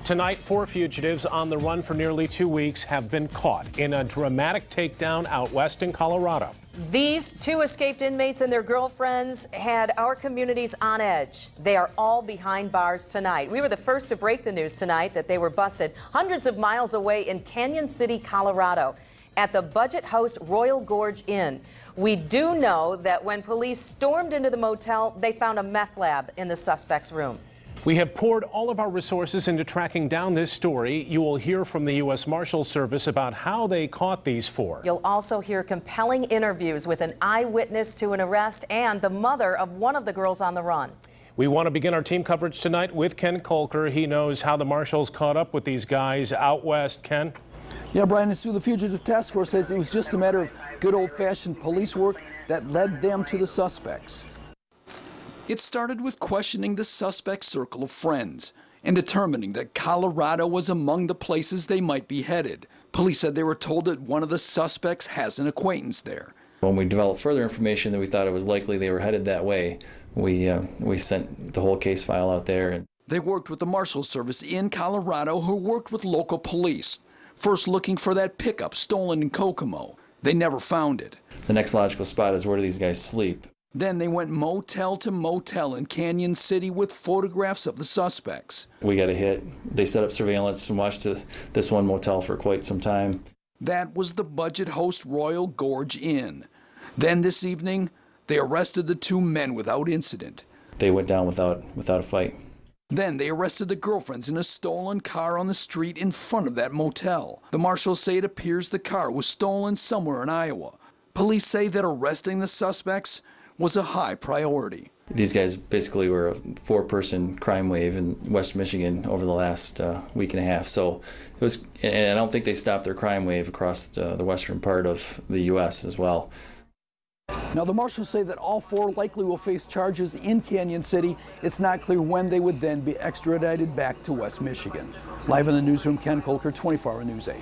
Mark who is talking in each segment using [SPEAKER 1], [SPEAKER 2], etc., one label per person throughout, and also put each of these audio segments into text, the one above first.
[SPEAKER 1] Tonight, 4 fugitives on the run for nearly 2 weeks have been caught in a dramatic takedown out west in Colorado.
[SPEAKER 2] These 2 escaped inmates and their girlfriends had our communities on edge. They are all behind bars tonight. We were the first to break the news tonight that they were busted hundreds of miles away in Canyon City, Colorado, at the budget host Royal Gorge Inn. We do know that when police stormed into the motel, they found a meth lab in the suspect's room.
[SPEAKER 1] We have poured all of our resources into tracking down this story. You will hear from the U.S. Marshals Service about how they caught these 4.
[SPEAKER 2] You'll also hear compelling interviews with an eyewitness to an arrest and the mother of one of the girls on the run.
[SPEAKER 1] We want to begin our team coverage tonight with Ken Colker. He knows how the marshals caught up with these guys out west. Ken?
[SPEAKER 3] Yeah, Brian, it's through the Fugitive Task Force says it was just a matter of good old-fashioned police work that led them to the suspects. It started with questioning the suspect's circle of friends and determining that Colorado was among the places they might be headed. Police said they were told that one of the suspects has an acquaintance there.
[SPEAKER 4] When we developed further information that we thought it was likely they were headed that way, we sent the whole case file out there.
[SPEAKER 3] They worked with the Marshals Service in Colorado, who worked with local police, first looking for that pickup stolen in Kokomo. They never found it.
[SPEAKER 4] The next logical spot is, where do these guys sleep?
[SPEAKER 3] Then they went motel to motel in Canyon City with photographs of the suspects.
[SPEAKER 4] We got a hit. They set up surveillance and watched this one motel for quite some time.
[SPEAKER 3] That was the budget host Royal Gorge Inn. Then this evening, they arrested the 2 men without incident.
[SPEAKER 4] They went down without a fight.
[SPEAKER 3] Then they arrested the girlfriends in a stolen car on the street in front of that motel. The marshals say it appears the car was stolen somewhere in Iowa. Police say that arresting the suspects was a high priority.
[SPEAKER 4] These guys basically were a 4-person crime wave in West Michigan over the last week and a half. So it was, and I don't think they stopped their crime wave across the western part of the U.S. as well.
[SPEAKER 3] Now, the marshals say that all 4 likely will face charges in Canyon City. It's not clear when they would then be extradited back to West Michigan. Live in the newsroom, Ken Colker, 24-Hour News 8.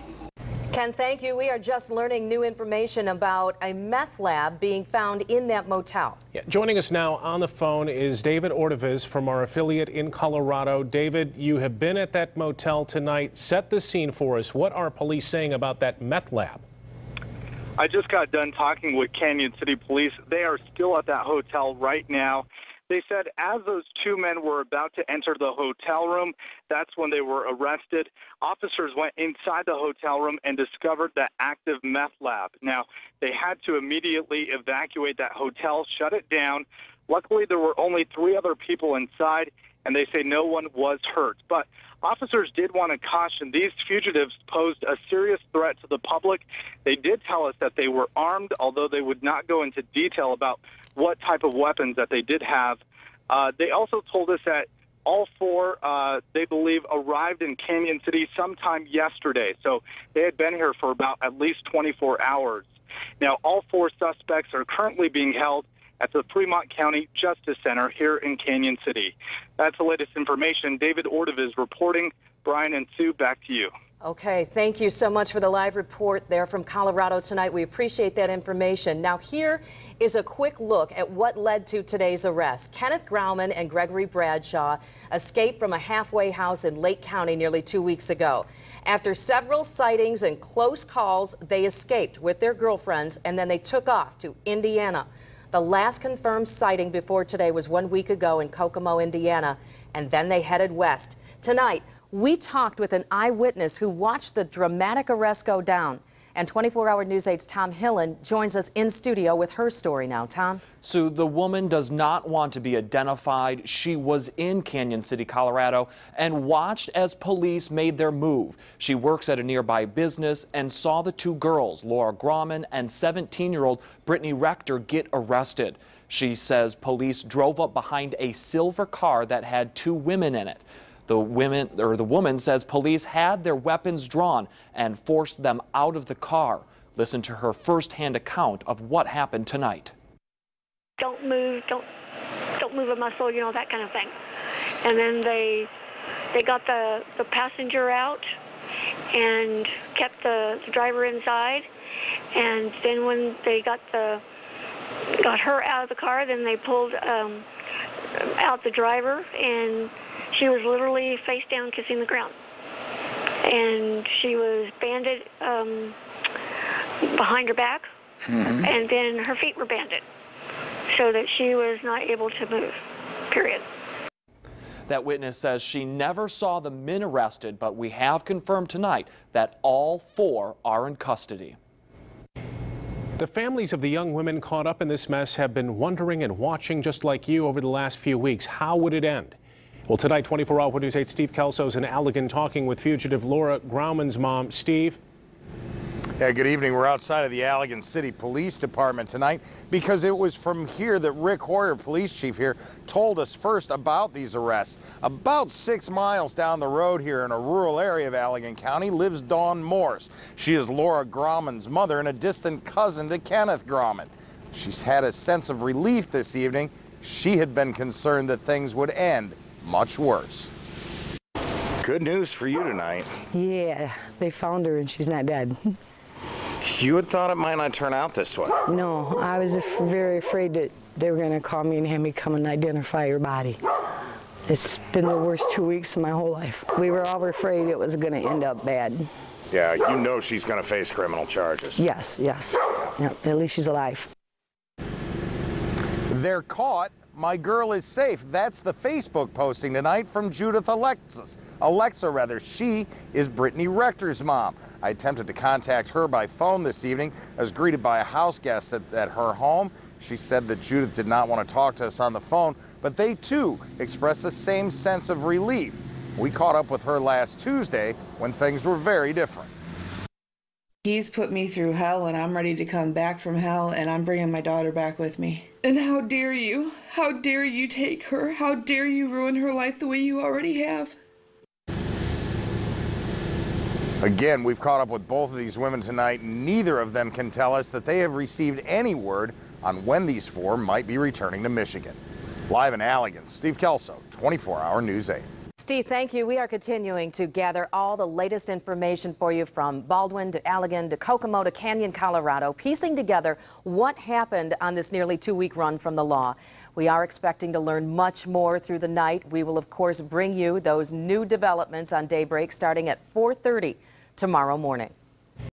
[SPEAKER 2] Ken, thank you. We are just learning new information about a meth lab being found in that motel.
[SPEAKER 1] Yeah, joining us now on the phone is David Ortiz from our affiliate in Colorado. David, you have been at that motel tonight. Set the scene for us. What are police saying about that meth lab?
[SPEAKER 5] I just got done talking with Canyon City Police. They are still at that hotel right now. They said as those 2 men were about to enter the hotel room, that's when they were arrested. Officers went inside the hotel room and discovered the active meth lab. Now, they had to immediately evacuate that hotel, shut it down. Luckily, there were only 3 other people inside, and they say no one was hurt. But officers did want to caution these fugitives posed a serious threat to the public. They did tell us that they were armed, although they would not go into detail about what type of weapons that they did have. They also told us that all 4, they believe, arrived in Canyon City sometime yesterday. So they had been here for about at least 24 hours. Now, all 4 suspects are currently being held at the Fremont County Justice Center here in Canyon City. That's the latest information. David Ortiz reporting. Brian and Sue, back to you.
[SPEAKER 2] Okay, thank you so much for the live report there from Colorado tonight. We appreciate that information. Now, here is a quick look at what led to today's arrest. Kenneth Grauman and Gregory Bradshaw escaped from a halfway house in Lake County nearly 2 weeks ago. After several sightings and close calls, they escaped with their girlfriends, and then they took off to Indiana. The last confirmed sighting before today was 1 week ago in Kokomo, Indiana, and then they headed west. Tonight, we talked with an eyewitness who watched the dramatic arrest go down. And 24-Hour News 8's Tom Hillen joins us in studio with her story now. Tom?
[SPEAKER 6] So the woman does not want to be identified. She was in Canyon City, Colorado, and watched as police made their move. She works at a nearby business and saw the 2 girls, Laura Grauman and 17-year-old Brittany Rector, get arrested. She says police drove up behind a silver car that had 2 women in it. The woman says police had their weapons drawn and forced them out of the car. Listen to her first-hand account of what happened tonight.
[SPEAKER 7] Don't move a muscle, you know, that kind of thing. And then they got the passenger out and kept the driver inside. And then when they got her out of the car, then they pulled out the driver and she was literally face down kissing the ground. And she was banded behind her back, and then her feet were banded so that she was not able to move, period.
[SPEAKER 6] That witness says she never saw the men arrested, but we have confirmed tonight that all 4 are in custody.
[SPEAKER 1] The families of the young women caught up in this mess have been wondering and watching just like you over the last few weeks. How would it end? Well, tonight, 24 Hour News 8 Steve Kelso's in Allegan talking with fugitive Laura Grauman's mom. Steve?
[SPEAKER 8] Yeah, good evening. We're outside of the Allegan City Police Department tonight because it was from here that Rick Hoyer, police chief here, told us first about these arrests. About 6 miles down the road here in a rural area of Allegan County lives Dawn Morse. She is Laura Grauman's mother and a distant cousin to Kenneth Grauman. She's had a sense of relief this evening. She had been concerned that things would end much worse. Good news for you tonight.
[SPEAKER 9] Yeah, they found her and she's not dead.
[SPEAKER 8] You had thought it might not turn out this way.
[SPEAKER 9] No, I was very afraid that they were going to call me and have me come and identify her body. It's been the worst 2 weeks of my whole life. We were all afraid it was going to end up bad.
[SPEAKER 8] Yeah, you know she's going to face criminal charges.
[SPEAKER 9] Yes. Yeah, at least she's alive.
[SPEAKER 8] They're caught. My girl is safe. That's the Facebook posting tonight from Judith Alexa. She is Brittany Rector's mom. I attempted to contact her by phone this evening. I was greeted by a house guest at her home. She said that Judith did not want to talk to us on the phone, but they too expressed the same sense of relief. We caught up with her last Tuesday when things were very different.
[SPEAKER 10] He's put me through hell, and I'm ready to come back from hell, and I'm bringing my daughter back with me. And how dare you? How dare you take her? How dare you ruin her life the way you already have?
[SPEAKER 8] Again, we've caught up with both of these women tonight. Neither of them can tell us that they have received any word on when these 4 might be returning to Michigan. Live in Allegan, Steve Kelso, 24 Hour News 8.
[SPEAKER 2] Steve, thank you. We are continuing to gather all the latest information for you from Baldwin to Allegan to Kokomo to Canyon, Colorado, piecing together what happened on this nearly 2-week run from the law. We are expecting to learn much more through the night. We will, of course, bring you those new developments on Daybreak starting at 4:30 tomorrow morning.